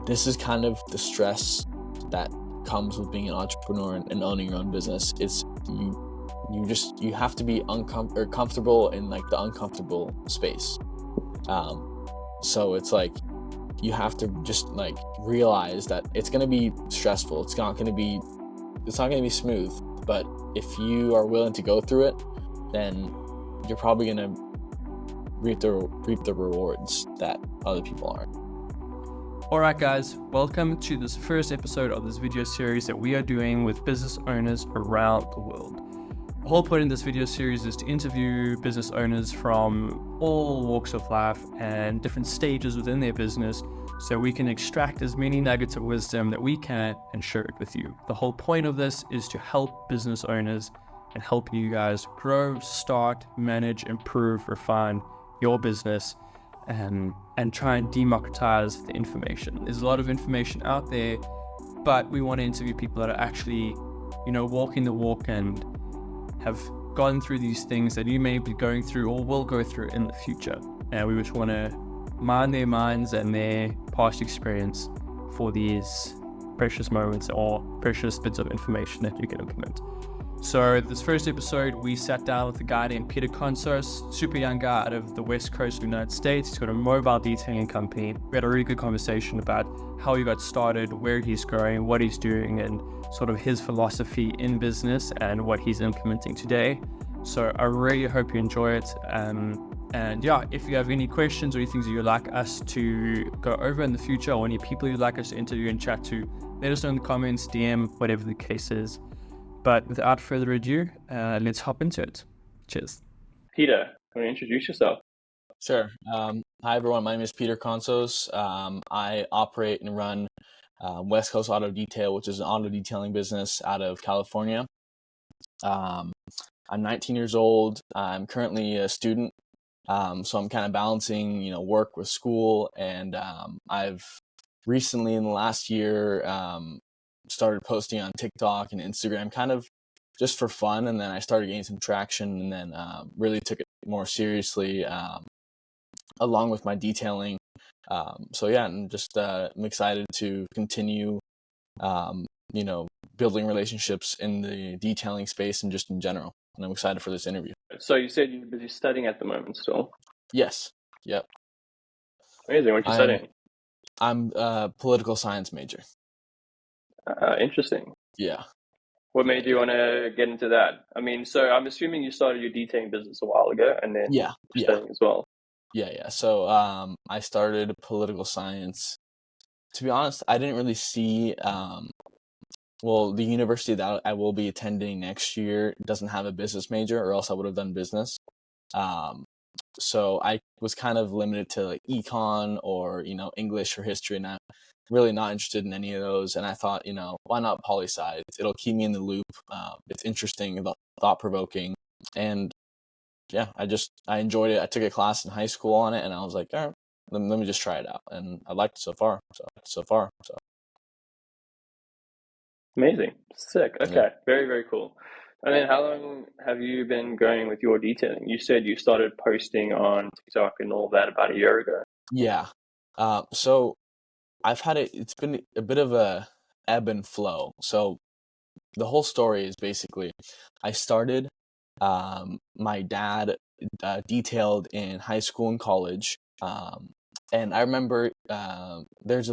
this is kind of the stress that comes with being an entrepreneur and owning your own business. It's you have to be comfortable in like the uncomfortable space. So it's like you have to just like realize that it's going to be stressful. It's not going to be smooth, but if you are willing to go through it, then you're probably going to reap the rewards that other people aren't. Alright guys, welcome to this first episode of this video series that we are doing with business owners around the world. The whole point in this video series is to interview business owners from all walks of life and different stages within their business so we can extract as many nuggets of wisdom that we can and share it with you. The whole point of this is to help business owners and help you guys grow, start, manage, improve, refine your business and try and democratize the information. There's a lot of information out there, but we want to interview people that are actually, walking the walk and have gone through these things that you may be going through or will go through in the future. And we just want to mine their minds and their past experience for these precious moments or precious bits of information that you can implement. So this first episode, we sat down with a guy named Peter Consos, super young guy out of the West Coast of the United States. He's got a mobile detailing company. We had a really good conversation about how he got started, where he's going, what he's doing, and sort of his philosophy in business and what he's implementing today. So I really hope you enjoy it. And yeah, if you have any questions or any things that you'd like us to go over in the future or any people you'd like us to interview and chat to, let us know in the comments, DM, whatever the case is. But without further ado, let's hop into it. Cheers. Peter, want to introduce yourself? Sure. Hi, everyone. My name is Peter Consos. I operate and run West Coast Auto Detail, which is an auto detailing business out of California. I'm 19 years old. I'm currently a student, so I'm kind of balancing, work with school. And I've recently, in the last year, started posting on TikTok and Instagram kind of just for fun, and then I started getting some traction, and then really took it more seriously along with my detailing. So yeah, and just I'm excited to continue building relationships in the detailing space and just in general, and I'm excited for this interview. So you said you're busy studying at the moment still? Yes. Yep. Amazing. What are you studying? I'm a political science major. Interesting. Yeah. What made you want to get into that? I mean, so I'm assuming you started your detailing business a while ago and then studying as well. Yeah. So I started political science. To be honest, I didn't really see the university that I will be attending next year doesn't have a business major, or else I would have done business. So I was kind of limited to like econ or, English or history, and I'm really not interested in any of those. And I thought, why not poli-sci? It'll keep me in the loop. It's interesting, thought-provoking. And yeah, I enjoyed it. I took a class in high school on it, and I was like, all right, let me just try it out. And I liked it so far. So. Amazing. Sick. Okay. Yeah. Very, very cool. And then how long have you been going with your detailing? You said you started posting on TikTok and all that about a year ago. Yeah. So I've had it's been a bit of a ebb and flow. So the whole story is basically I started, my dad detailed in high school and college. And I remember there's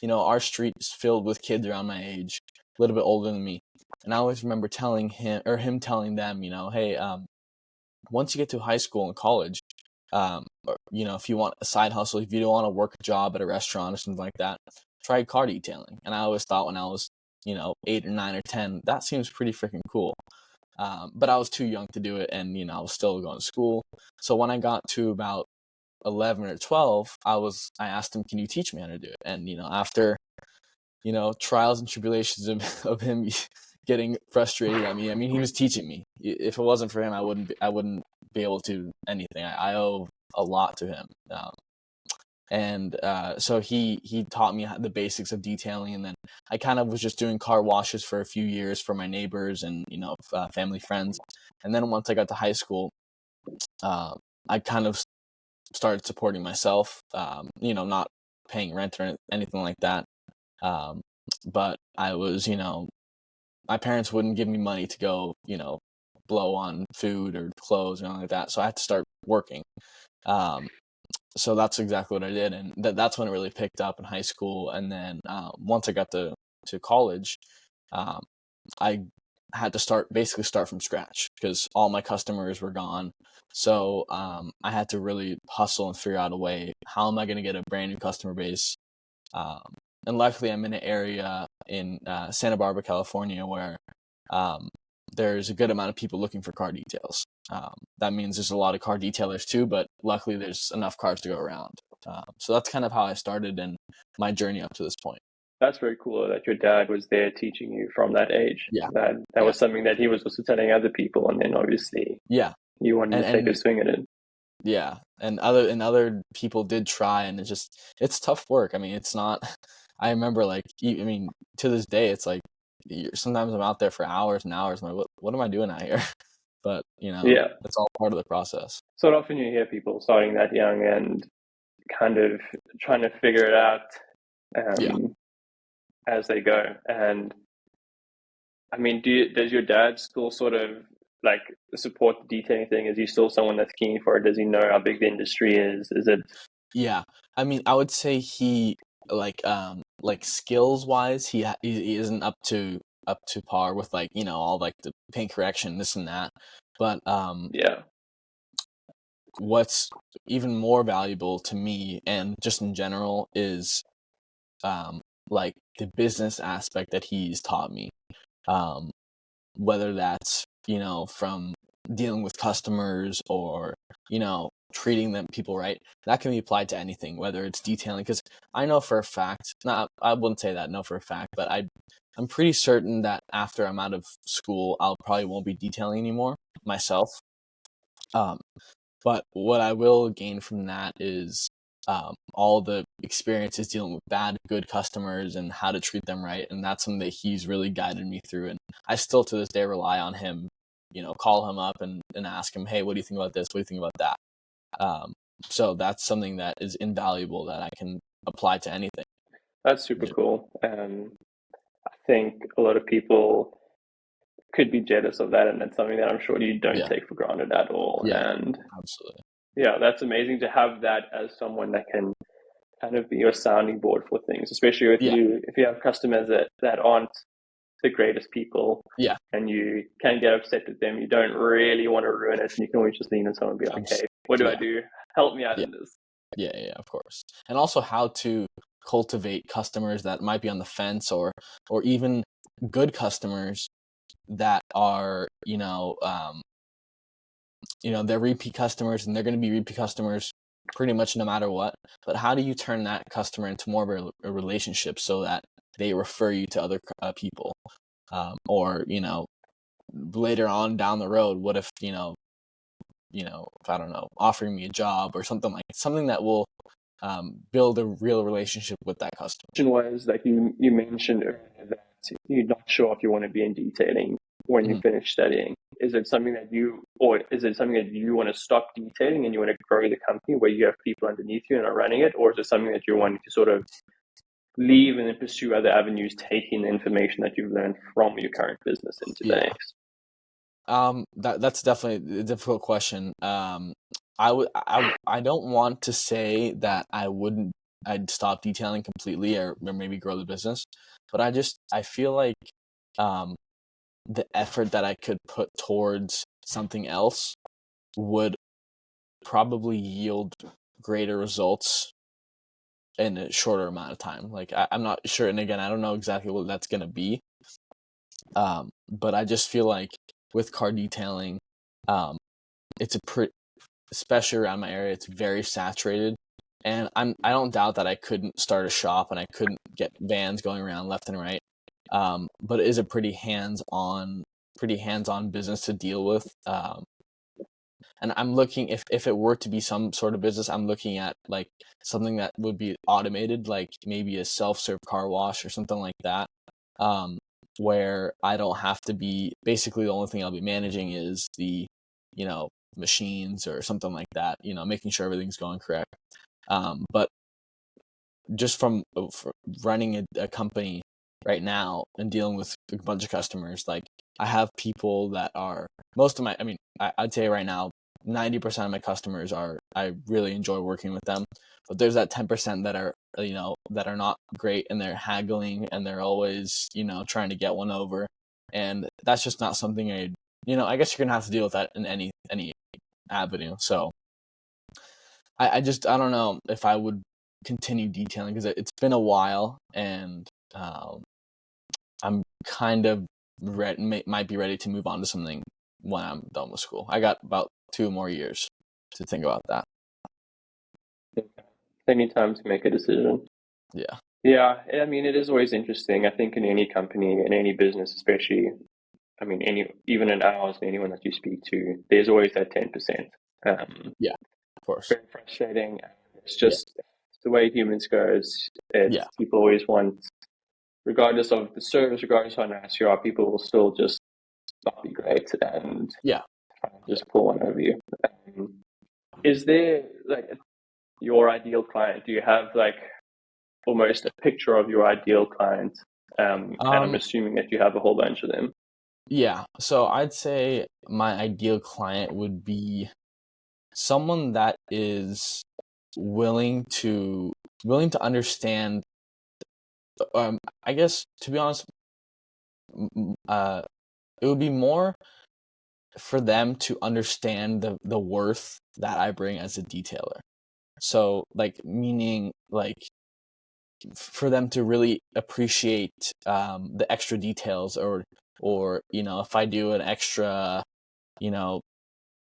our street is filled with kids around my age, a little bit older than me. And I always remember telling him telling them, hey, once you get to high school and college, if you want a side hustle, if you don't want to work a job at a restaurant or something like that, try car detailing. And I always thought when I was, 8 or 9 or 10, that seems pretty freaking cool. But I was too young to do it, and, I was still going to school. So when I got to about 11 or 12, I asked him, can you teach me how to do it? And, after, trials and tribulations of him getting frustrated at me, I mean, he was teaching me. If it wasn't for him, I wouldn't be able to do anything. I owe a lot to him. So he taught me the basics of detailing, and then I kind of was just doing car washes for a few years for my neighbors and, family friends. And then once I got to high school, I kind of started supporting myself, not paying rent or anything like that. But I was, my parents wouldn't give me money to go, blow on food or clothes or anything like that. So I had to start working. So that's exactly what I did, and that's when it really picked up in high school. And then once I got to college, um, I had to basically start from scratch because all my customers were gone. So I had to really hustle and figure out a way. How am I going to get a brand new customer base? Um, and luckily, I'm in an area in Santa Barbara, California, where there's a good amount of people looking for car details. That means there's a lot of car detailers too, but luckily there's enough cars to go around. So that's kind of how I started and my journey up to this point. That's very cool that your dad was there teaching you from that age. Yeah. That Yeah. was something that he was also telling other people, and then obviously Yeah. you wanted to take a swing at it. Yeah. And other people did try, and it's tough work. I mean, it's not, I remember to this day, it's like, sometimes I'm out there for hours and hours. I'm like, what am I doing out here? But, Yeah. it's all part of the process. So often you hear people starting that young and kind of trying to figure it out as they go. And I mean, does your dad still sort of like support the detailing thing? Is he still someone that's keen for it? Does he know how big the industry is? Is it? Yeah. I mean, I would say he like skills wise, he isn't up to par with all like the paint correction, this and that. But Yeah. what's even more valuable to me and just in general is like the business aspect that he's taught me. Whether that's, from dealing with customers or, treating people right, that can be applied to anything, whether it's detailing. Because I know for a fact, I wouldn't say that, no, for a fact, but I'm pretty certain that after I'm out of school, I'll probably won't be detailing anymore myself. But what I will gain from that is all the experiences dealing with bad, good customers and how to treat them right. And that's something that he's really guided me through. And I still to this day rely on him, call him up and ask him, hey, what do you think about this? What do you think about that? So that's something that is invaluable that I can apply to anything. That's super cool. I think a lot of people could be jealous of that, and it's something that I'm sure you don't take for granted at all. Yeah, and absolutely. Yeah, that's amazing to have that as someone that can kind of be your sounding board for things, especially if you have customers that aren't the greatest people. Yeah. And you can get upset with them. You don't really want to ruin it, and you can always just lean on someone and be like, hey, what do I do? Help me out in this. Yeah, of course. And also how to cultivate customers that might be on the fence or even good customers that are, they're repeat customers and they're going to be repeat customers pretty much no matter what. But how do you turn that customer into more of a relationship so that they refer you to other people? Or, later on down the road, what if, if I don't know, offering me a job or something that will build a real relationship with that customer. Was like you mentioned earlier that you're not sure if you want to be in detailing when you finish studying. Is it something that you want to stop detailing and you want to grow the company where you have people underneath you and are running it, or is it something that you're wanting to sort of leave and then pursue other avenues, taking the information that you've learned from your current business into the next? That's definitely a difficult question. I don't want to say that I'd stop detailing completely or maybe grow the business, but I feel like the effort that I could put towards something else would probably yield greater results in a shorter amount of time. Like I'm not sure, and again, I don't know exactly what that's gonna be. But I just feel like with car detailing, it's especially around my area, it's very saturated. And I don't doubt that I couldn't start a shop and I couldn't get vans going around left and right. But it is a pretty hands-on business to deal with. And I'm looking, if it were to be some sort of business, I'm looking at like something that would be automated, like maybe a self-serve car wash or something like that. Where I don't have to be, basically the only thing I'll be managing is the, machines or something like that, making sure everything's going correct. But just from running a company right now and dealing with a bunch of customers, like I have people that are I'd say right now 90% of my customers I really enjoy working with them, but there's that 10% that are that are not great, and they're haggling and they're always trying to get one over, and that's just not something I guess you're gonna have to deal with that in any avenue. So I don't know if I would continue detailing, because it's been a while, and I'm kind of might be ready to move on to something when I'm done with school. I got about 2 more years to think about that. Plenty of time to make a decision. Yeah. Yeah, I mean, it is always interesting. I think in any company, in any business, especially, I mean, even in ours, anyone that you speak to, there's always that 10%. Yeah, of course. Very frustrating. It's just the way humans goes. Yeah. People always want, regardless of the service, regardless of how nice you are, people will still just not be great and Yeah. try and just pull one over you. Is there like your ideal client? Do you have like almost a picture of your ideal client? And I'm assuming that you have a whole bunch of them. Yeah. So I'd say my ideal client would be someone that is willing to understand. I guess, to be honest, it would be more for them to understand the worth that I bring as a detailer. So, like, meaning, like, for them to really appreciate the extra details, or if I do an extra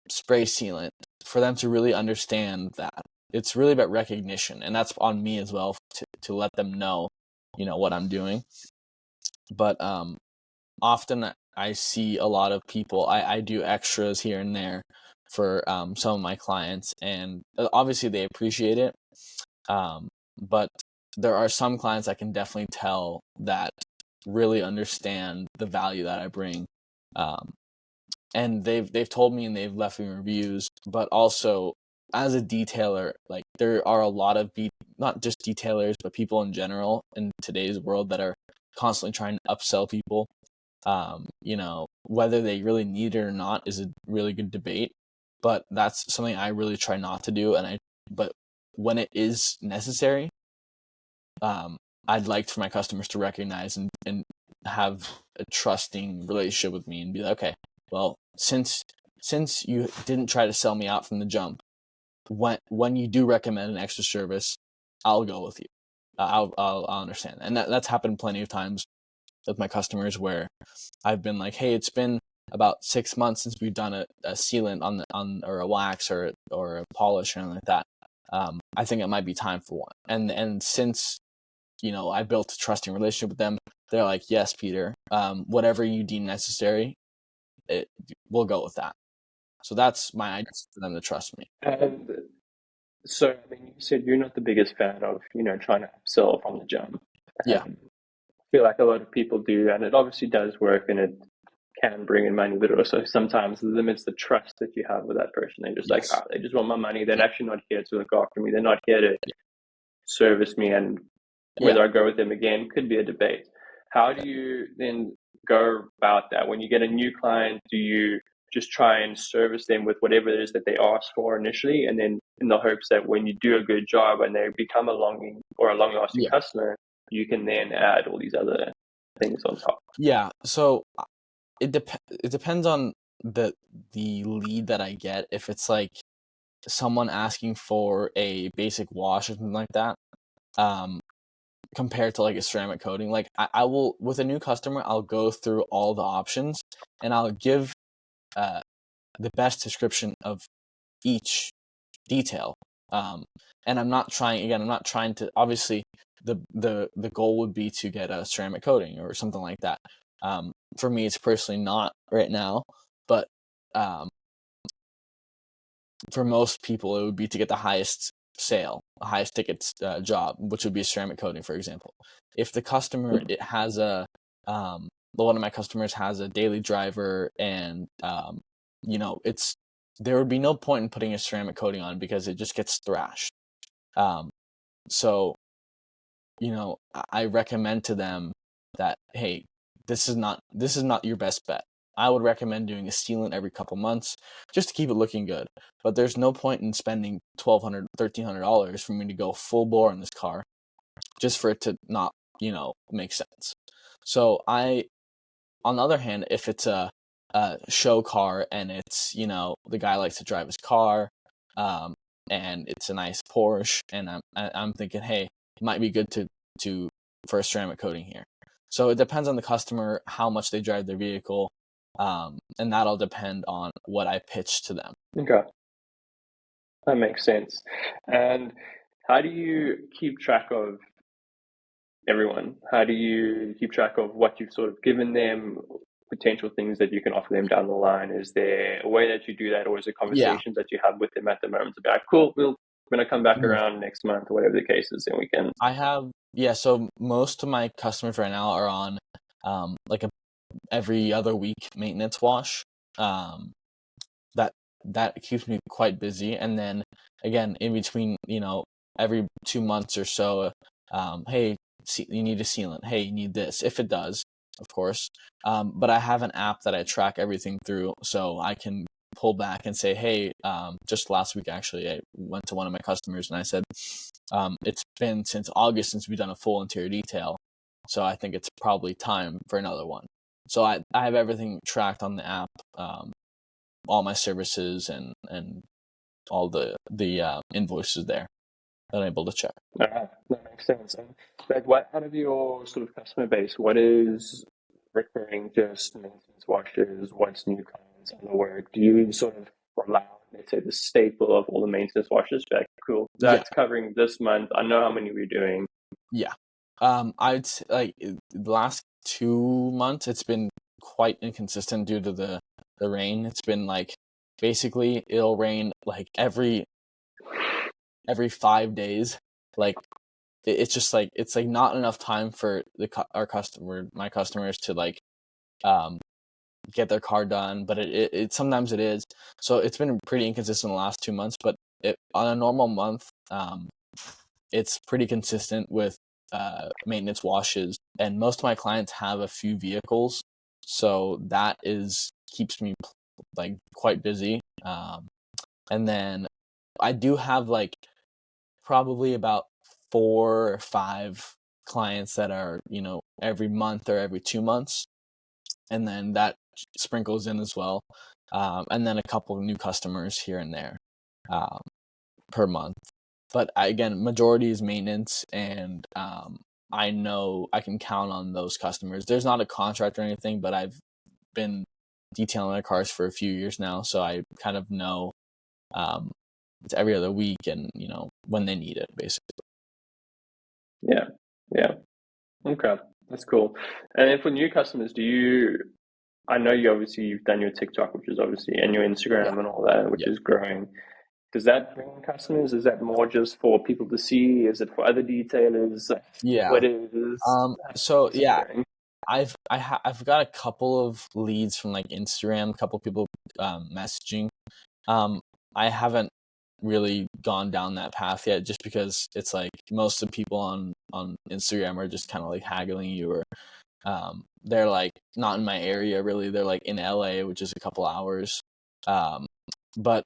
spray sealant, for them to really understand that it's really about recognition, and that's on me as well to let them know what I'm doing. But often I see a lot of people, I do extras here and there for some of my clients, and obviously they appreciate it, but there are some clients I can definitely tell that really understand the value that I bring, and they've told me and they've left me reviews. But also, as a detailer, like, there are a lot of not just detailers, but people in general in today's world that are constantly trying to upsell people. Whether they really need it or not is a really good debate, but that's something I really try not to do. But when it is necessary, I'd like for my customers to recognize and have a trusting relationship with me and be like, okay, well, since you didn't try to sell me out from the jump, when you do recommend an extra service, I'll go with you. I'll understand. And that's happened plenty of times with my customers, where I've been like, hey, it's been about 6 months since we've done a sealant on or a wax or a polish or anything like that. I think it might be time for one. And since I built a trusting relationship with them, they're like, yes, Peter, whatever you deem necessary, we'll go with that. So that's my idea, for them to trust me. And so, I mean, you said you're not the biggest fan of, trying to upsell from the jump. Yeah. I feel like a lot of people do, and it obviously does work, and it can bring in money, but also sometimes it limits the trust that you have with that person. They're just Yes. they just want my money. They're actually not here to look after me. They're not here to service me, and whether I go with them again could be a debate. How do you then go about that? When you get a new client, do you just try and service them with whatever it is that they ask for initially, and then in the hopes that when you do a good job and they become a long-lasting customer, you can then add all these other things on top? Yeah. So it depends on the lead that I get. If it's like someone asking for a basic wash or something like that, compared to like a ceramic coating, like I will, with a new customer, I'll go through all the options and I'll give the best description of each detail. And I'm not trying to, obviously the goal would be to get a ceramic coating or something like that. For me, it's personally not right now, but for most people, it would be to get the highest ticket job, which would be a ceramic coating, for example. If the customer one of my customers has a daily driver, and there would be no point in putting a ceramic coating on because it just gets thrashed. So I recommend to them that, hey, this is not your best bet. I would recommend doing a sealant every couple months just to keep it looking good. But there's no point in spending $1,200, $1,300 for me to go full bore in this car just for it to not, make sense. So on the other hand, if it's a show car and it's, the guy likes to drive his car, and it's a nice Porsche, and I'm thinking, hey, it might be good to for a ceramic coating here. So it depends on the customer, how much they drive their vehicle, and that'll depend on what I pitch to them. Okay, that makes sense. And how do you keep track of everyone? How do you keep track of what you've sort of given them, potential things that you can offer them down the line? Is there a way that you do that, or is it Yeah. conversations that you have with them at the moment about, cool, we're going to come back around next month, or whatever the case is, and we can... I have, so most of my customers right now are on like a every other week maintenance wash. That keeps me quite busy. And then again, in between, every 2 months or so, hey, you need a sealant. Hey, you need this. If it does, of course. But I have an app that I track everything through, so I can pull back and say, hey, just last week, actually, I went to one of my customers and I said, it's been since August since we've done a full interior detail. So I think it's probably time for another one. So I have everything tracked on the app, all my services and all the invoices there that I'm able to check. That makes sense. And but what out of your sort of customer base, what is recurring, just maintenance washes? What's new clients on the work? Do you sort of rely on, let's say, the staple of all the maintenance washes? Like, cool, that's covering this month. I know how many we're doing. Yeah. I'd say, like, the last 2 months, it's been quite inconsistent due to the rain. It's been like, basically it'll rain like every 5 days. Like, it's just like, it's like not enough time for my customers to like get their car done, but it sometimes it is. So it's been pretty inconsistent the last 2 months, but on a normal month, it's pretty consistent with maintenance washes, and most of my clients have a few vehicles, so that keeps me like quite busy. And then I do have like probably about 4 or 5 clients that are, every month or every 2 months, and then that sprinkles in as well, and then a couple of new customers here and there per month. But again, majority is maintenance, and I know I can count on those customers. There's not a contract or anything, but I've been detailing their cars for a few years now, so I kind of know it's every other week, and when they need it, basically. Yeah. Okay, that's cool. And then for new customers, I know you've done your TikTok, which is obviously, and your Instagram and all that, which is growing. Does that bring in customers? Is that more just for people to see? Is it for other detailers? Yeah. What is? So yeah, I've got a couple of leads from like Instagram, a couple of people messaging. I haven't really gone down that path yet, just because it's like most of the people on Instagram are just kind of like haggling you, or they're like not in my area really. They're like in LA, which is a couple hours. But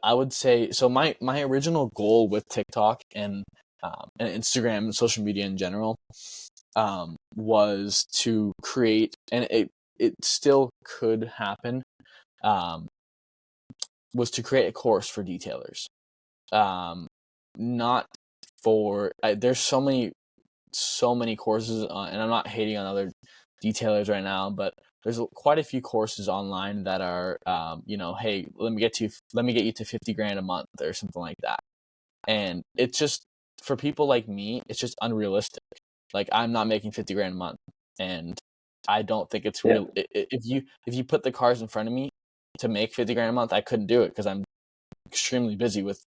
I would say, so my original goal with TikTok and Instagram and social media in general was to create, and it still could happen, was to create a course for detailers. Not for there's so many courses, and I'm not hating on other detailers right now, but there's quite a few courses online that are, hey, let me get you to 50 grand a month or something like that. And it's just, for people like me, it's just unrealistic. Like, I'm not making 50 grand a month, and I don't think it's real. If you put the cars in front of me to make 50 grand a month, I couldn't do it, because I'm extremely busy with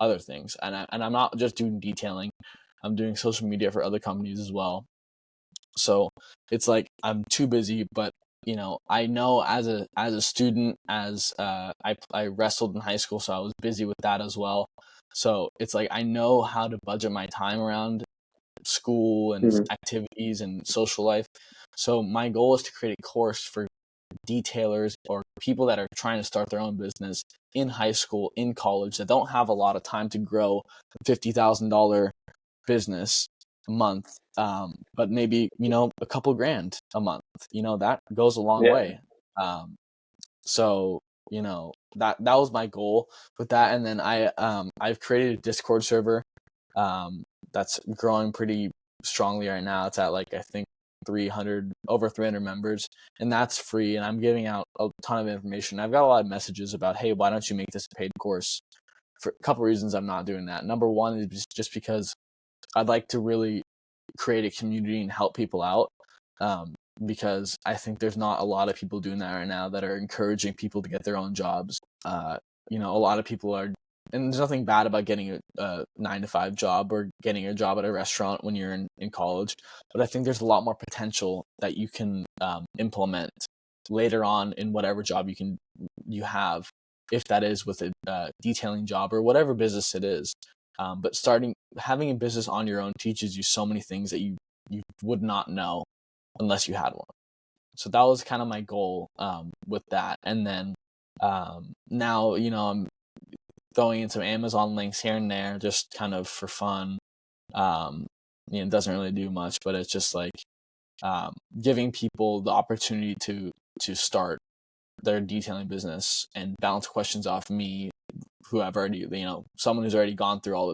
other things, and I'm not just doing detailing. I'm doing social media for other companies as well. So it's like I'm too busy. But I know as a student, as I wrestled in high school, so I was busy with that as well. So it's like I know how to budget my time around school and activities and social life. So my goal is to create a course for detailers or people that are trying to start their own business in high school, in college, that don't have a lot of time to grow a $50,000 business a month, but maybe, a couple grand a month, that goes a long way. So, that was my goal with that. And then I've created a Discord server, that's growing pretty strongly right now. It's at like, I think over 300 members, and that's free. And I'm giving out a ton of information. I've got a lot of messages about, hey, why don't you make this a paid course? For a couple reasons I'm not doing that. Number one is just because I'd like to really create a community and help people out, because I think there's not a lot of people doing that right now that are encouraging people to get their own jobs. A lot of people are, and there's nothing bad about getting a 9-to-5 job or getting a job at a restaurant when you're in college, but I think there's a lot more potential that you can implement later on in whatever job you have, if that is with a detailing job or whatever business it is. But having a business on your own teaches you so many things that you would not know unless you had one. So that was kind of my goal with that. And then now, I'm throwing in some Amazon links here and there, just kind of for fun. It doesn't really do much, but it's just like giving people the opportunity to start their detailing business and bounce questions off me, who I've already, someone who's already gone through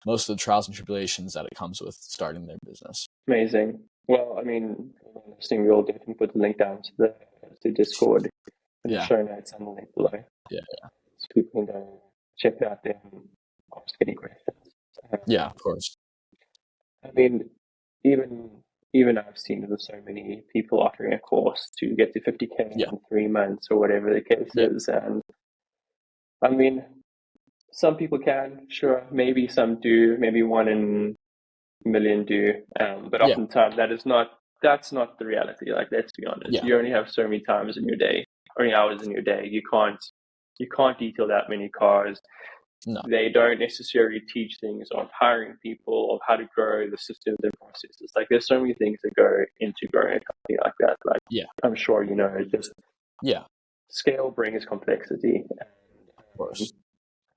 most of the trials and tribulations that it comes with starting their business. Amazing. Well, I mean, listening, we'll definitely put the link down to the Discord in the show notes and the link below. Yeah. So people can go check it out there and ask any questions. Yeah, of course. I mean, even I've seen there's so many people offering a course to get to 50K in 3 months or whatever the case is. And I mean, some people can, sure, maybe some do, maybe 1 in a million do, but oftentimes that's not the reality. Like, let's be honest, you only have so many times in your day, or hours in your day. You can't detail that many cars. No. They don't necessarily teach things of hiring people, of how to grow the systems and processes. Like, there's so many things that go into growing a company like that. Like, I'm sure just scale brings complexity. Of course.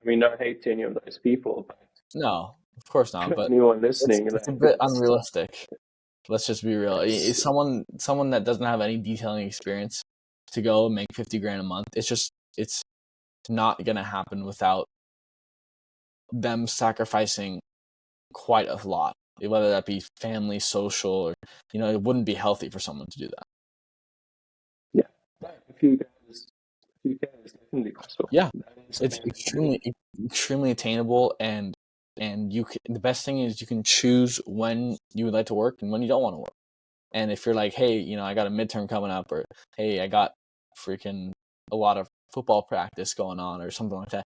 I mean, no hate to any of those people, but no, of course not. But anyone listening, it's a bit unrealistic. Let's just be real. It's someone that doesn't have any detailing experience to go make 50 grand a month. It's not gonna happen without them sacrificing quite a lot, whether that be family, social, or it wouldn't be healthy for someone to do that. Yeah, a few guys is definitely possible. Yeah, it's extremely attainable, and the best thing is you can choose when you would like to work and when you don't want to work. And if you're like, hey, I got a midterm coming up, or hey, I got freaking a lot of football practice going on, or something like that,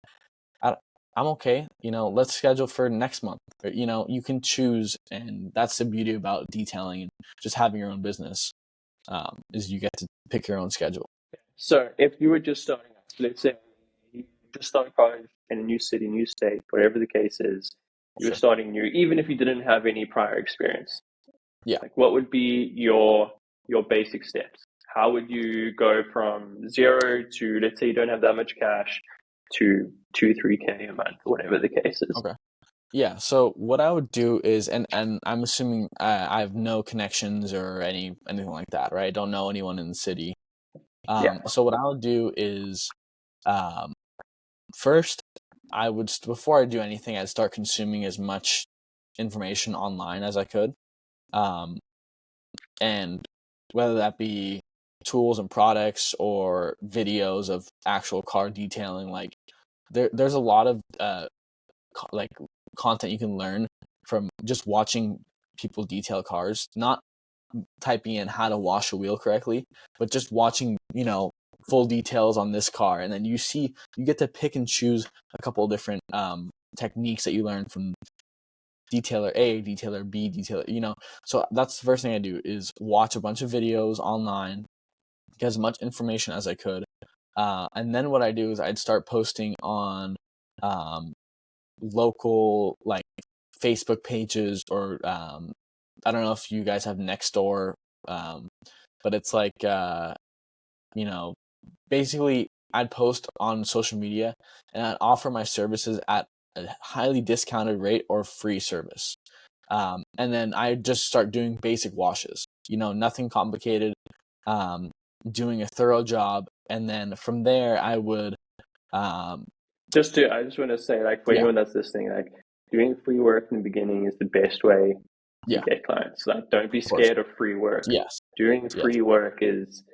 I'm okay. Let's schedule for next month. Or, you can choose, and that's the beauty about detailing and just having your own business, is you get to pick your own schedule. So if you were just starting out, let's say you just started college in a new city, new state, whatever the case is, you were starting new, even if you didn't have any prior experience. Yeah. Like, what would be your basic steps? How would you go from 0 to, let's say you don't have that much cash, to 2-3K a month, whatever the case is? Okay. Yeah. So what I would do is, and I'm assuming I have no connections or anything like that, right? I don't know anyone in the city. So what I would do is, first, before I do anything, I'd start consuming as much information online as I could. And whether that be tools and products or videos of actual car detailing, like there's a lot of content you can learn from just watching people detail cars, not typing in how to wash a wheel correctly, but just watching, full details on this car. And then you get to pick and choose a couple of different techniques that you learn from detailer A, detailer B, detailer, so that's the first thing I do, is watch a bunch of videos online, get as much information as I could. And then what I do is I'd start posting on local, like, Facebook pages or I don't know if you guys have Nextdoor, but it's like, basically I'd post on social media and I'd offer my services at a highly discounted rate or free service. And then I just start doing basic washes, nothing complicated, doing a thorough job. And then from there, I would, I just want to say, like, for anyone that's listening, like, doing free work in the beginning is the best way to get clients. Like, don't be scared of free work. Yes. Doing free work is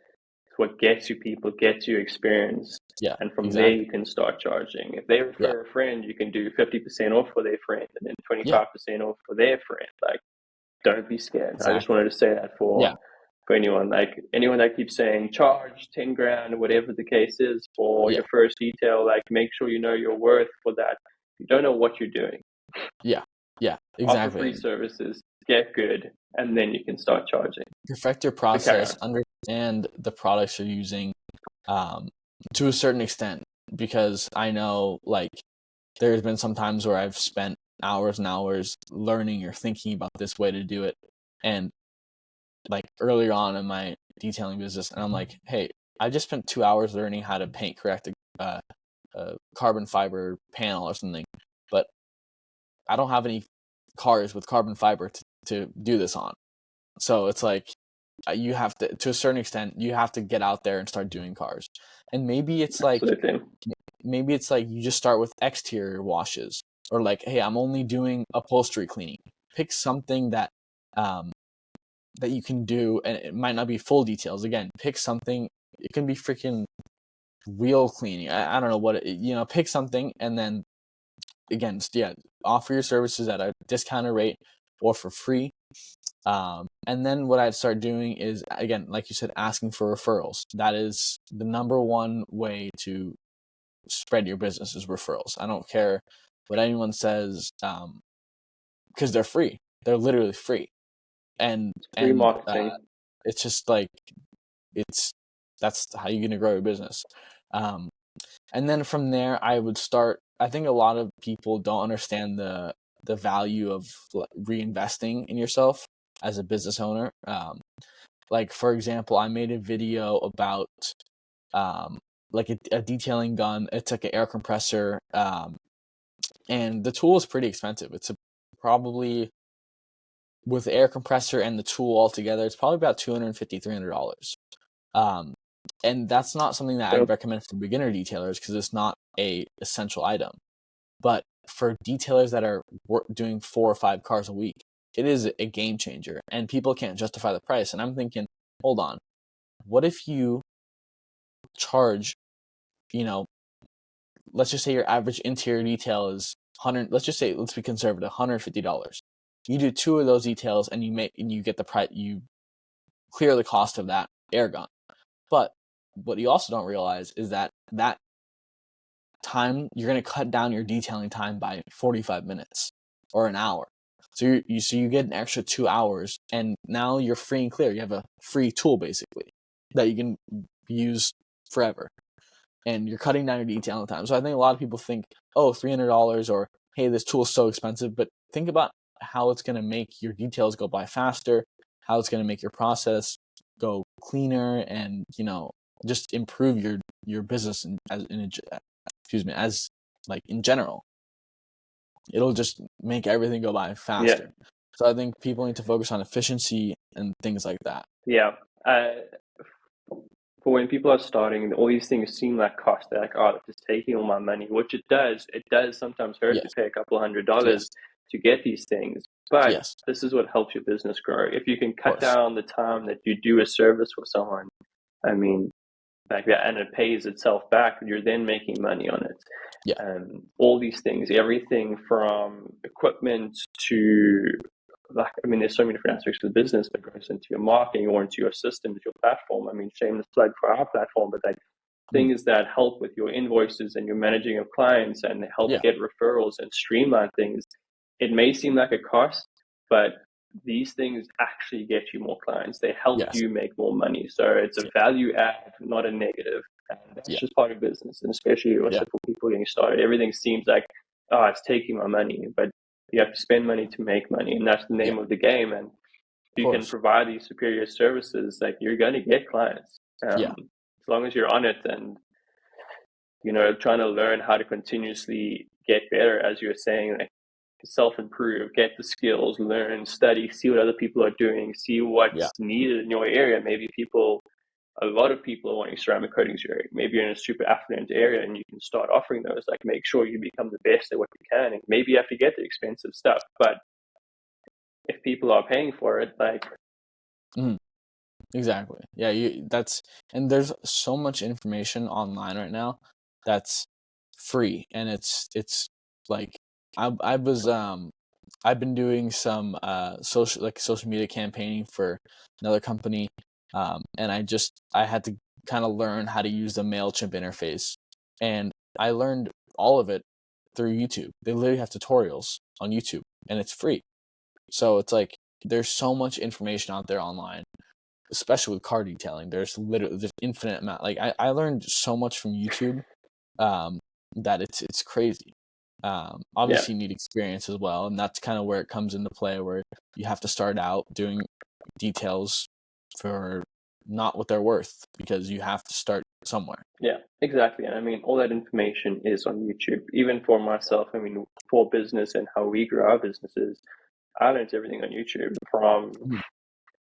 what gets you people, gets you experience. Yeah. And from there, you can start charging. If they refer a friend, you can do 50% off for their friend and then 25% off for their friend. Like, don't be scared. Exactly. I just wanted to say that for anyone. Like, anyone that keeps saying charge 10 grand or whatever the case is for your first detail, like, make sure you know your worth for that. You don't know what you're doing. Yeah, exactly. Offer free services, get good, and then you can start charging. Perfect your process, understand the products you're using to a certain extent, because I know, like, there's been some times where I've spent hours and hours learning or thinking about this way to do it. And like earlier on in my detailing business, and I'm like, hey, I just spent 2 hours learning how to paint correct a carbon fiber panel or something, but I don't have any cars with carbon fiber to do this on. So it's like, you have to a certain extent, you have to get out there and start doing cars. And maybe it's like, you just start with exterior washes, or like, hey, I'm only doing upholstery cleaning. Pick something that that you can do, and it might not be full details. Again, pick something. It can be freaking wheel cleaning. I don't know what pick something, and then again, offer your services at a discounted rate or for free. And then what I'd start doing is, again, like you said, asking for referrals. That is the number one way to spread your business, is referrals. I don't care what anyone says, because they're free. They're literally free. And free marketing. It's just like, that's how you're going to grow your business. And then from there, I would start. I think a lot of people don't understand the value of reinvesting in yourself as a business owner. Like, for example, I made a video about like a detailing gun. It's like an air compressor, and the tool is pretty expensive. It's probably, with the air compressor and the tool all together, it's probably about $250, $300. And that's not something that I'd recommend for beginner detailers, because it's not a essential item. But for detailers that are doing 4 or 5 cars a week, it is a game changer, and people can't justify the price. And I'm thinking, hold on, what if you charge, let's just say your average interior detail is let's be conservative, $150. You do 2 of those details, and you get the price, you clear the cost of that air gun. But what you also don't realize is that time, you're going to cut down your detailing time by 45 minutes or an hour. So you get an extra 2 hours, and now you're free and clear. You have a free tool, basically, that you can use forever, and you're cutting down your detailing time. So I think a lot of people think, oh, $300, or hey, this tool is so expensive. But think about how it's going to make your details go by faster, how it's going to make your process go cleaner, and just improve your business as like in general. It'll just make everything go by faster. So I think people need to focus on efficiency and things like that. For when people are starting, all these things seem like cost. They're like, oh, it's just taking all my money, which it does. It does sometimes hurt to pay a couple $100 to get these things. But this is what helps your business grow. If you can cut down the time that you do a service for someone, I mean, like that, and it pays itself back, you're then making money on it. All these things, everything from equipment to, there's so many different aspects of the business that goes into your marketing or into your systems, your platform. Shameless plug for our platform, but like things that help with your invoices and your managing of clients and help get referrals and streamline things. It may seem like a cost, but these things actually get you more clients. They help you make more money. So it's a value add, not a negative. And that's just part of business. And especially for people getting started, everything seems like, oh, it's taking my money. But you have to spend money to make money. And that's the name of the game. And you can provide these superior services, like you're going to get clients. Yeah. As long as you're on it and, trying to learn how to continuously get better, as you were saying, like self-improve, get the skills, learn, study, see what other people are doing, see what's needed in your area. Maybe a lot of people are wanting ceramic coatings area. Maybe you're in a super affluent area and you can start offering those. Like, make sure you become the best at what you can. And maybe you have to get the expensive stuff, but if people are paying for it, like, exactly. Yeah, and there's so much information online right now that's free, and it's like I've been doing some social media campaigning for another company, and I had to kind of learn how to use the MailChimp interface, and I learned all of it through YouTube. They literally have tutorials on YouTube, and it's free. So it's like there's so much information out there online, especially with car detailing. There's infinite amount. Like I learned so much from YouTube, that it's crazy. Obviously you need experience as well, and that's kind of where it comes into play, where you have to start out doing details for not what they're worth, because you have to start somewhere. Yeah, exactly. And I mean, all that information is on YouTube. Even for myself, I mean, for business and how we grow our businesses, I learned everything on YouTube, from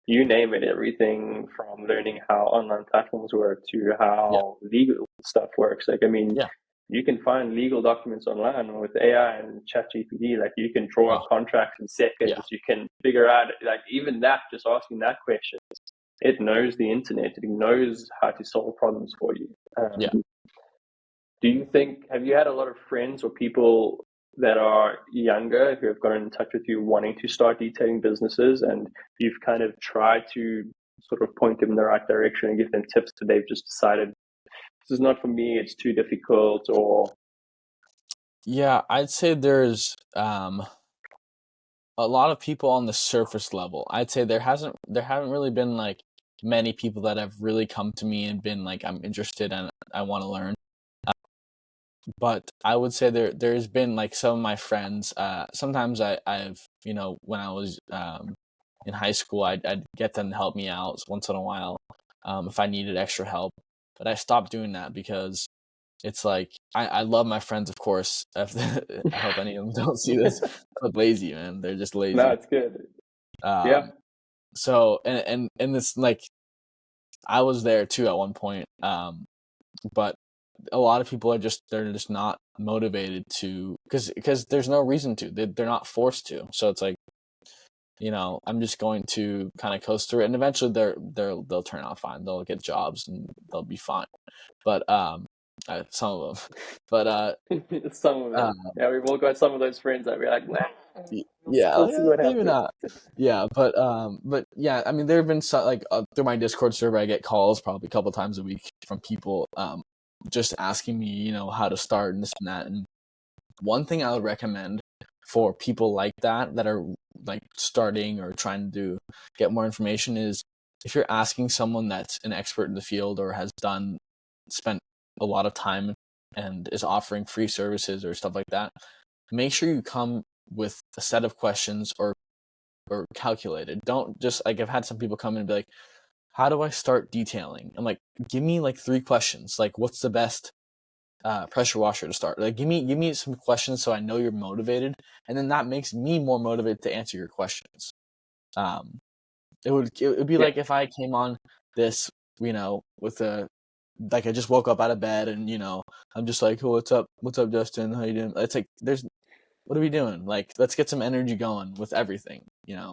you name it, everything from learning how online platforms work to how legal stuff works. Like, I mean, you can find legal documents online with AI and ChatGPT. Like, you can draw up contracts in seconds. You can figure out, like, even that, just asking that question, it knows the internet. It knows how to solve problems for you. Do you think, have you had a lot of friends or people that are younger who have gotten in touch with you wanting to start detailing businesses, and you've kind of tried to sort of point them in the right direction and give them tips, but they've just decided this is not for me, it's too difficult? Or I'd say there's a lot of people on the surface level. I'd say there haven't really been like many people that have really come to me and been like, I'm interested and I want to learn. But I would say there's been like some of my friends. Sometimes I've when I was in high school, I'd get them to help me out once in a while, if I needed extra help. But I stopped doing that because it's like I love my friends, of course. I hope any of them don't see this, but lazy, man. They're just lazy. No, it's good. So and it's like I was there too at one point, but a lot of people they're just not motivated to, because there's no reason to. They're not forced to. So it's like, I'm just going to kind of coast through it, and eventually they'll turn out fine. They'll get jobs and they'll be fine. But some of them, but some of them. We've all got some of those friends that we're like, nah, we'll see what maybe happens. Not. But yeah, I mean, there have been some, like, through my Discord server, I get calls probably a couple times a week from people just asking me, how to start and this and that. And one thing I would recommend for people like that are like starting or trying to get more information is, if you're asking someone that's an expert in the field or has spent a lot of time and is offering free services or stuff like that, make sure you come with a set of questions or calculated. Don't just, like, I've had some people come in and be like, how do I start detailing? I'm like, give me like 3 questions. Like, what's the best pressure washer to start? Like, give me some questions so I know you're motivated, and then that makes me more motivated to answer your questions. It would be like if I came on this, with like I just woke up out of bed and I'm just like, oh, what's up, Justin? How you doing? It's like, what are we doing? Like, let's get some energy going with everything,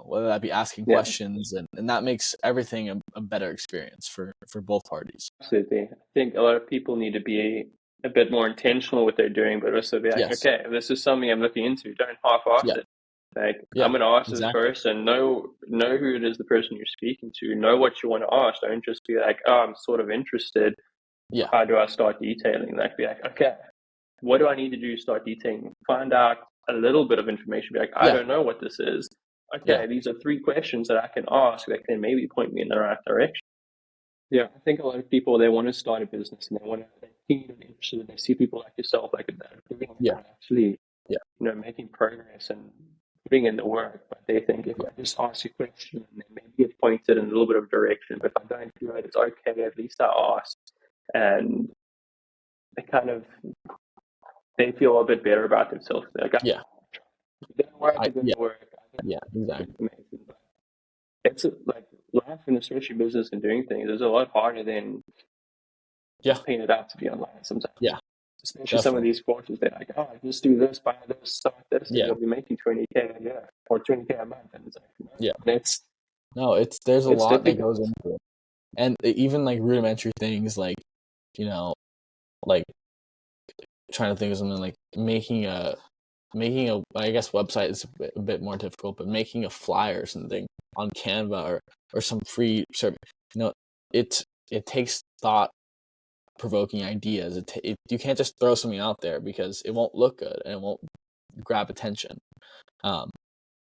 whether that be asking questions, and that makes everything a better experience for both parties. Absolutely. I think a lot of people need to be a bit more intentional with what they're doing, but also be like, okay, this is something I'm looking into. Don't half-ass it. Like, I'm going to ask this person, know who it is, the person you're speaking to, know what you want to ask. Don't just be like, oh, I'm sort of interested. How do I start detailing? Like, be like, okay, what do I need to do to start detailing? Find out a little bit of information. Be like, I don't know what this is. Okay, these are 3 questions that I can ask that can maybe point me in the right direction. Yeah, I think a lot of people, they want to start a business and they're keen and interested, and they see people like yourself, like that, actually, making progress and putting in the work, but they think if I just ask a question and then maybe get pointed in a little bit of direction, but if I don't do it, it's okay. At least I asked, and they kind of they feel a bit better about themselves. They're like, Yeah. it didn't work. I It didn't yeah work. yeah exactly. Amazing. But it's like life and especially business and doing things is a lot harder than Yeah just paying it out to be online sometimes. yeah Especially some of definitely. these courses, they're like, oh, just do this, buy this, start this, and Yeah you'll be making 20K a year or 20K a month. And it's like, no, yeah. it's No, there's a it's lot that goes difficult. into it, and even like rudimentary things like you know like trying to think of something like making a I guess website is a bit more difficult, but making a flyer or something on Canva or some free service, it takes thought provoking ideas. You can't just throw something out there because it won't look good and it won't grab attention. Um,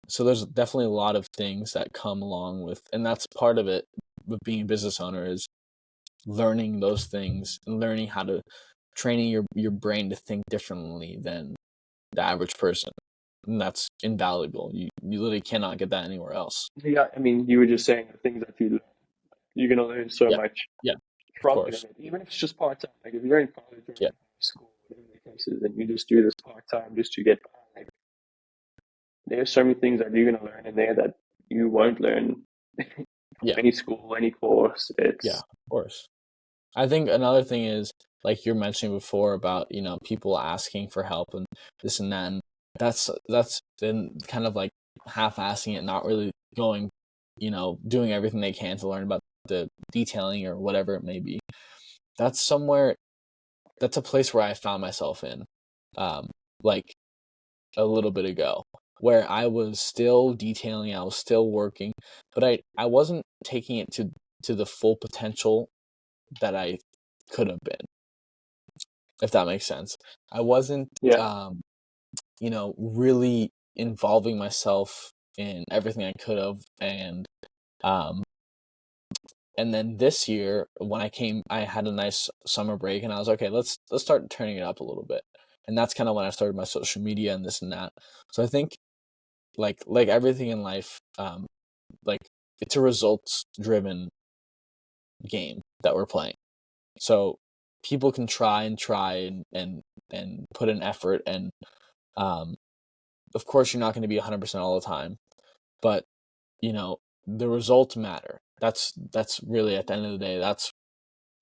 so there's definitely a lot of things that come along with, and that's part of it with being a business owner is learning those things and learning how to training your brain to think differently than the average person. And that's invaluable. You literally cannot get that anywhere else. Yeah, I mean, you were just saying the things that you're gonna learn so Yeah, much yeah, of from doing course. it, even if it's just part time. Like if you're in college or in Yeah, high school, whatever the case is, and you just do this part time just to get by. Like, there's so many things that you're gonna learn in there that you won't learn from yeah, any school, any course. yeah, It's of course. I think another thing is like you're mentioning before about people asking for help and this and that. And that's then kind of like half-assing it, not really going, doing everything they can to learn about the detailing or whatever it may be. That's somewhere. That's a place where I found myself in, like a little bit ago, where I was still detailing, I was still working, but I wasn't taking it to the full potential that I could have been, if that makes sense. I wasn't, yeah, really involving myself in everything I could have, um, and then this year when I had a nice summer break, and I was okay. Let's start turning it up a little bit, and that's kind of when I started my social media and this and that. So I think like everything in life, like it's a results driven game that we're playing. So people can try and and put in effort, and um, of course you're not going to be 100% all the time, but you know the results matter. That's really at the end of the day, that's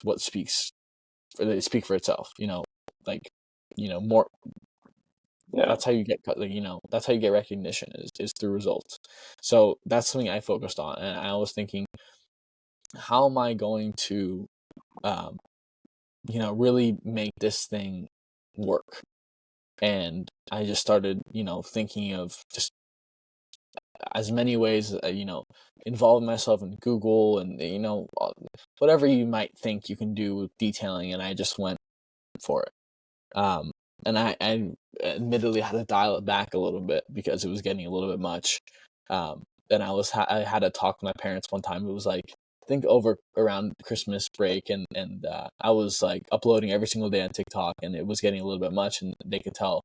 what they speak for itself. Like more. yeah, That's how you get that's how you get recognition is through results. So that's something I focused on, and I was thinking, how am I going to um, really make this thing work? And I just started, thinking of just as many ways, involving myself in Google and, whatever you might think you can do with detailing. And I just went for it. And I admittedly had to dial it back a little bit because it was getting a little bit much. And I had to talk to my parents one time. It was like, I think over around Christmas break, and I was like uploading every single day on TikTok, and it was getting a little bit much, and they could tell,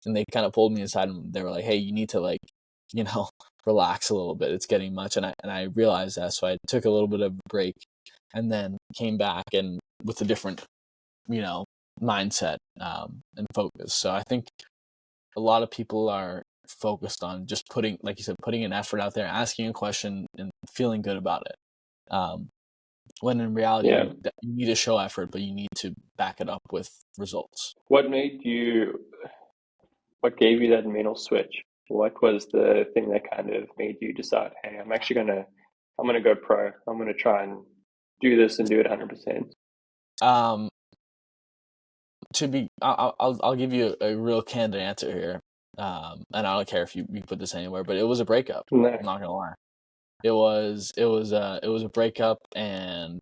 and they kind of pulled me aside, and they were like, "Hey, you need to like, you know, relax a little bit. It's getting much." And I realized that, so I took a little bit of a break, and then came back and with a different, you know, mindset and focus. So I think a lot of people are focused on just putting, like you said, putting an effort out there, asking a question, and feeling good about it. Um, when in reality, yeah. you need to show effort, but you need to back it up with results. What made you? What gave you that mental switch? What was the thing that kind of made you decide, hey, I'm gonna go pro. I'm gonna try and do this and do it 100%. Um, I'll give you a real candid answer here. And I don't care if you put this anywhere, but it was a breakup. No, I'm not gonna lie. It was a breakup, and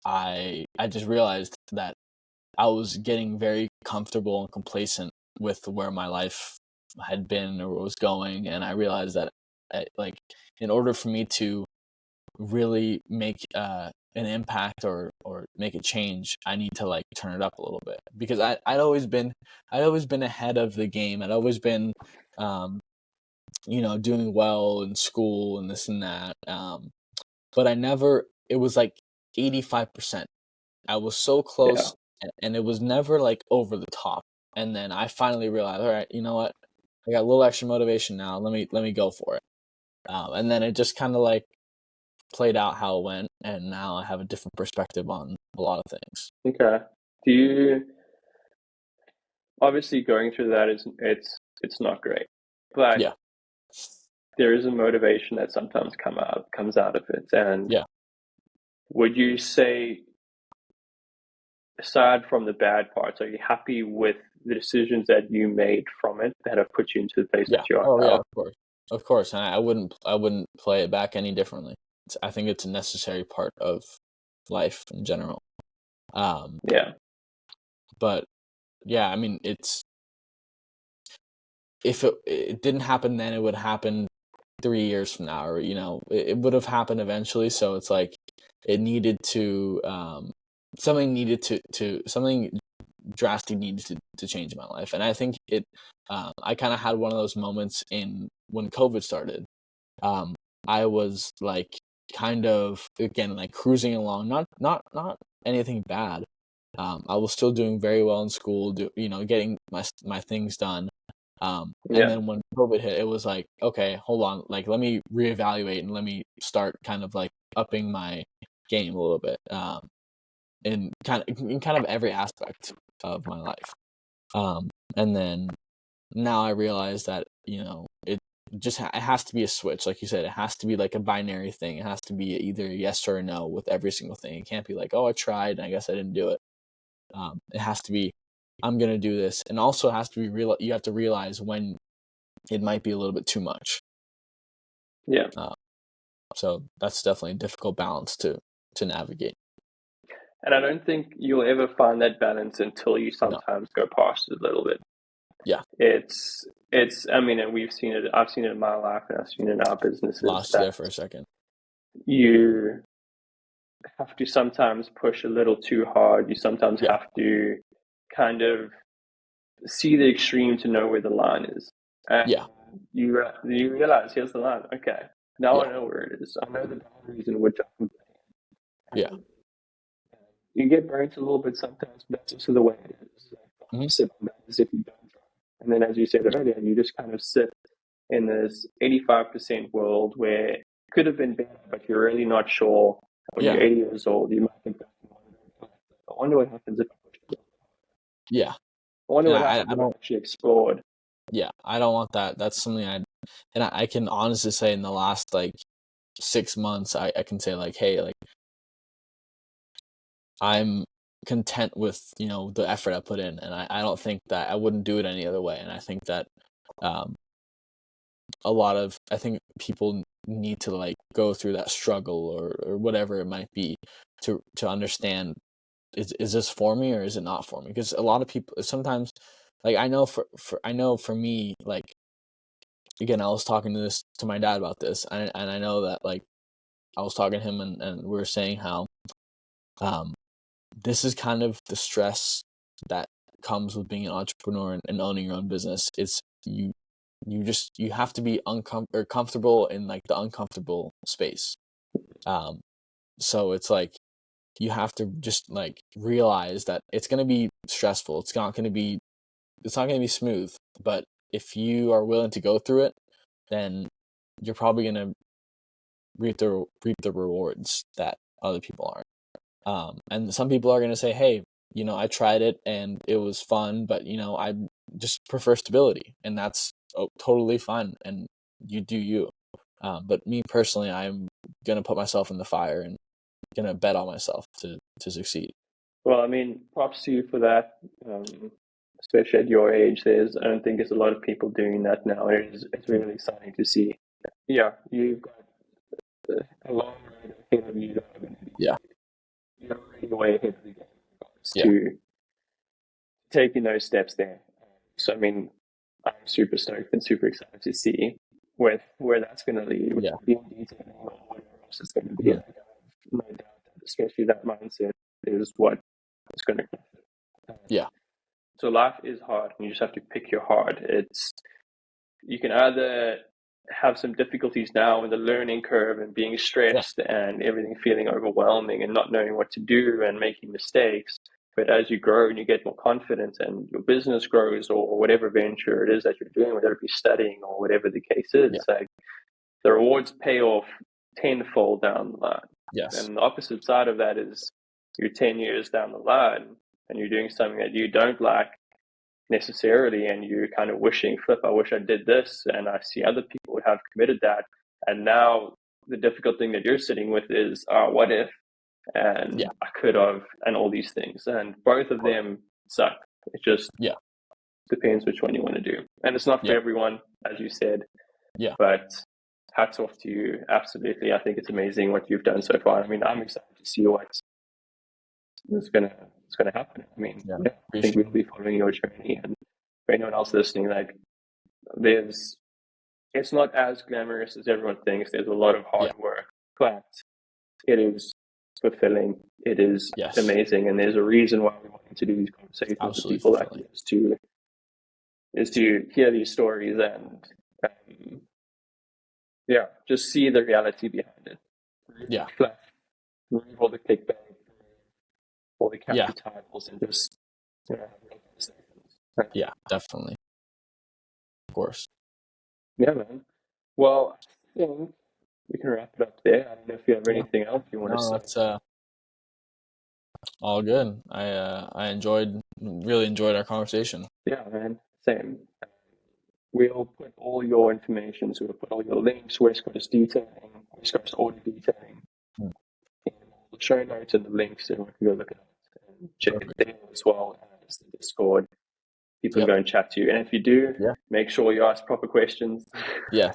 I just realized that I was getting very comfortable and complacent with where my life had been or was going, and I realized that like in order for me to really make an impact or make a change, I need to like turn it up a little bit because I'd always been ahead of the game. I'd always been doing well in school and this and that. But it was like 85%. I was so close, and it was never like over the top. And then I finally realized, all right, you know what? I got a little extra motivation now. Let me go for it. And then it just kind of like played out how it went, and now I have a different perspective on a lot of things. Okay. Do you obviously going through that it's not great, but Yeah, there is a motivation that sometimes comes out of it. And yeah, would you say, aside from the bad parts, are you happy with the decisions that you made from it that have put you into the place yeah. that you are Oh yeah, now? of course. And I wouldn't play it back any differently. I think it's a necessary part of life in general. Yeah. But yeah, I mean, if it didn't happen then, it would happen 3 years from now, or it would have happened eventually. So it's like it needed to something drastic needed to change in my life. And I think I kind of had one of those moments when COVID started. I was like kind of, again, like cruising along, not anything bad. I was still doing very well in school, getting my things done. And Yeah. then when COVID hit, it was like, okay, hold on, like let me reevaluate and let me start kind of like upping my game a little bit, in kind of every aspect of my life. And then now I realize that it has to be a switch, like you said. It has to be like a binary thing. It has to be either a yes or a no with every single thing. It can't be like, oh, I tried and I guess I didn't do it. It has to be, I'm gonna do this, and also it has to be real. You have to realize when it might be a little bit too much. Yeah. So that's definitely a difficult balance to navigate. And I don't think you'll ever find that balance until you No. sometimes go past it a little bit. Yeah. It's I mean, and I've seen it in my life and I've seen it in our businesses, Lost you that there for a second. you have to sometimes push a little too hard. You sometimes Yeah. have to kind of see the extreme to know where the line is. And Yeah. you realize, here's the line. Okay, now Yeah. I know where it is. I know the boundaries in which I can play. Yeah. And you get burnt a little bit sometimes, but that's also the way it is. Like, the Mm-hmm. opposite of that is if you don't try. And then, as you said earlier, you just kind of sit in this 85% world where it could have been better, but you're really not sure. When Yeah. you're 80 years old, you might think back and wonder, I wonder what happens if I push it. Yeah. I wonder And what I happens if I don't. actually explored. Yeah, I don't want that. That's something I can honestly say in the last like 6 months, I can say like, hey, like I'm content with the effort I put in, and I don't think that I wouldn't do it any other way. And I think that um I think people need to like go through that struggle or whatever it might be to understand, is this for me or is it not for me? Because a lot of people sometimes, like I know for me, like again, I was talking to my dad about this, and I know that like I was talking to him, and we were saying how um this is kind of the stress that comes with being an entrepreneur and owning your own business. It's you have to be comfortable in like the uncomfortable space. So it's like you have to just like realize that it's going to be stressful. It's not going to be smooth, but if you are willing to go through it, then you're probably going to reap the rewards that other people aren't. And some people are going to say, hey, I tried it and it was fun, but I just prefer stability, and that's totally fine. And you do you. But me personally, I'm going to put myself in the fire and going to bet on myself to succeed. Well, I mean, props to you for that. Especially at your age, I don't think there's a lot of people doing that now. It's really exciting to see. Yeah, you've got a long road ahead of you. Yeah. You're already way ahead of the game Yeah. to taking those steps there. So, I mean, I'm super stoked and super excited to see where that's going to lead, Yeah. being detailing or whatever else it's going to be. Mhm. Like, I have no doubt that especially that mindset is what is going to. Yeah. So life is hard, and you just have to pick your hard. You can either have some difficulties now in the learning curve and being stressed and everything feeling overwhelming and not knowing what to do and making mistakes. But as you grow and you get more confidence and your business grows, or whatever venture it is that you're doing, whether it be studying or whatever the case is, like the rewards pay off tenfold down the line. Yes. And the opposite side of that is you're 10 years down the line and you're doing something that you don't like necessarily, and you're kind of wishing, flip, I wish I did this, and I see other people who have committed that, and now the difficult thing that you're sitting with is, what if, and I could have, and all these things, and both of them suck. It just depends which one you want to do, and it's not for everyone, as you said, but hats off to you. Absolutely. I think it's amazing what you've done so far. I mean, I'm excited to see what's gonna happen. I mean, I think we'll be following your journey, and for anyone else listening, like, it's not as glamorous as everyone thinks. There's a lot of hard work, but it is fulfilling. It is amazing, and there's a reason why we wanted to do these conversations with people like this, is to hear these stories and just see the reality behind it. Remove all the clickbait, all the catchy titles, and just definitely, of course. Yeah, man. Well, I think we can wrap it up there. I don't know if you have anything else you want to say. That's all good. I really enjoyed our conversation. Yeah, man. Same. We'll put all your information, so we'll put all your links, West Coast detailing, West Coast order detailing, in all the show notes and the links, so everyone can go look at it and check it there as well as the Discord. People can go and chat to you. And if you do, make sure you ask proper questions. Yeah.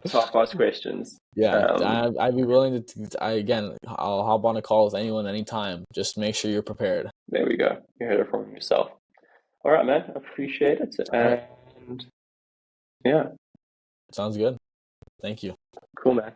Top ask questions. I'd be willing to, I'll hop on a call with anyone anytime. Just make sure you're prepared. There we go. You heard it from yourself. All right, man. Appreciate it. And sounds good. Thank you. Cool, man.